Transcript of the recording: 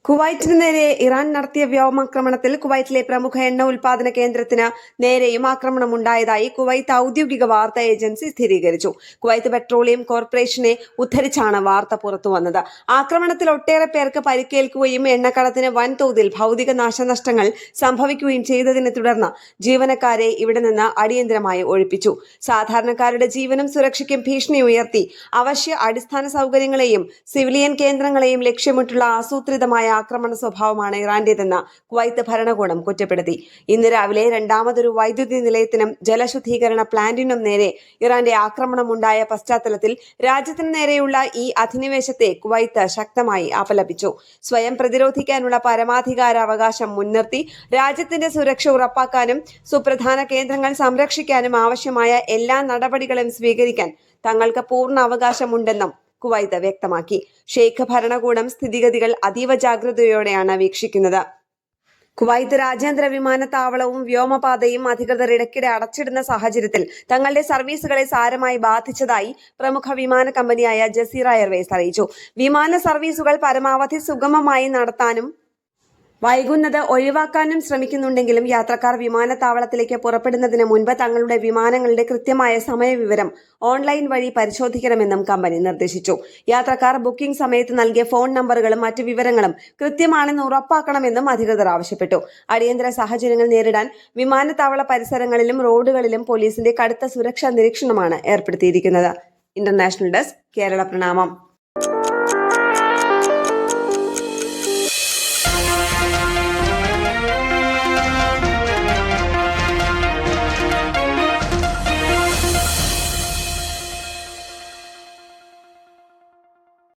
കുവൈറ്റിന് നേരെ ഇറാൻ നടത്തിയ വ്യോമാക്രമണത്തിൽ കുവൈറ്റിലെ പ്രമുഖ എണ്ണ ഉൽപാദന കേന്ദ്രത്തിന് നേരെയും ആക്രമണമുണ്ടായതായി കുവൈത്ത് ഔദ്യോഗിക വാർത്താ ഏജൻസി സ്ഥിരീകരിച്ചു. കുവൈത്ത് പെട്രോളിയം കോർപ്പറേഷനെ ഉദ്ധരിച്ചാണ് വാർത്ത പുറത്തുവന്നത്. ആക്രമണത്തിൽ ഒട്ടേറെ പേർക്ക് പരിക്കേൽക്കുകയും എണ്ണക്കടത്തിന് വൻതോതിൽ ഭൗതിക നാശനഷ്ടങ്ങൾ സംഭവിക്കുകയും ചെയ്തതിനെ തുടർന്ന് ജീവനക്കാരെ ഇവിടെ നിന്ന് അടിയന്തരമായി ഒഴിപ്പിച്ചു. സാധാരണക്കാരുടെ ജീവനും സുരക്ഷയ്ക്കും ഭീഷണി ഉയർത്തി അവശ്യ അടിസ്ഥാന സൗകര്യങ്ങളെയും സിവിലിയൻ കേന്ദ്രങ്ങളെയും ലക്ഷ്യമിട്ടുള്ള ആസൂത്രിതമായ ആക്രമണ സ്വഭാവമാണ് ഇറാന്റേതെന്ന് കുവൈത്ത് ഭരണകൂടം കുറ്റപ്പെടുത്തി. ഇന്ന് രാവിലെ രണ്ടാമതൊരു വൈദ്യുതി നിലയത്തിനും ജലശുദ്ധീകരണ പ്ലാന്റിനും നേരെ ഇറാന്റെ ആക്രമണമുണ്ടായ പശ്ചാത്തലത്തിൽ രാജ്യത്തിന് നേരെയുള്ള ഈ അധിനിവേശത്തെ കുവൈത്ത് ശക്തമായി അപലപിച്ചു. സ്വയം പ്രതിരോധിക്കാനുള്ള പരമാധികാരാവകാശം മുൻനിർത്തി രാജ്യത്തിന്റെ സുരക്ഷ ഉറപ്പാക്കാനും സുപ്രധാന കേന്ദ്രങ്ങൾ സംരക്ഷിക്കാനും ആവശ്യമായ എല്ലാ നടപടികളും സ്വീകരിക്കാൻ തങ്ങൾക്ക് പൂർണ്ണ അവകാശമുണ്ടെന്നും കുവൈത്ത് വ്യക്തമാക്കി. ഷെയ്ഖ് ഭരണകൂടം സ്ഥിതിഗതികൾ അതീവ ജാഗ്രതയോടെയാണ് വീക്ഷിക്കുന്നത്. കുവൈത്ത് രാജ്യാന്തര വിമാനത്താവളവും വ്യോമപാതയും അധികൃതർ ഇടയ്ക്കിടെ അടച്ചിടുന്ന സാഹചര്യത്തിൽ തങ്ങളുടെ സർവീസുകളെ സാരമായി ബാധിച്ചതായി പ്രമുഖ വിമാന കമ്പനിയായ ജസീറ എയർവേസ് അറിയിച്ചു. വിമാന സർവീസുകൾ പരമാവധി സുഗമമായി നടത്താനും വൈകുന്നത് ഒഴിവാക്കാനും ശ്രമിക്കുന്നുണ്ടെങ്കിലും യാത്രക്കാർ വിമാനത്താവളത്തിലേക്ക് പുറപ്പെടുന്നതിന് മുൻപ് തങ്ങളുടെ വിമാനങ്ങളുടെ കൃത്യമായ സമയവിവരം ഓൺലൈൻ വഴി പരിശോധിക്കണമെന്നും കമ്പനി നിർദ്ദേശിച്ചു. യാത്രക്കാർ ബുക്കിംഗ് സമയത്ത് നൽകിയ ഫോൺ നമ്പറുകളും മറ്റു വിവരങ്ങളും കൃത്യമാണെന്ന് ഉറപ്പാക്കണമെന്നും അധികൃതർ ആവശ്യപ്പെട്ടു. അടിയന്തര സാഹചര്യങ്ങൾ നേരിടാൻ വിമാനത്താവള പരിസരങ്ങളിലും റോഡുകളിലും പോലീസിന്റെ കടുത്ത സുരക്ഷാ നിരീക്ഷണമാണ് ഏർപ്പെടുത്തിയിരിക്കുന്നത്. ഇന്റർനാഷണൽ ഡെസ്ക്, കേരള പ്രണാമം.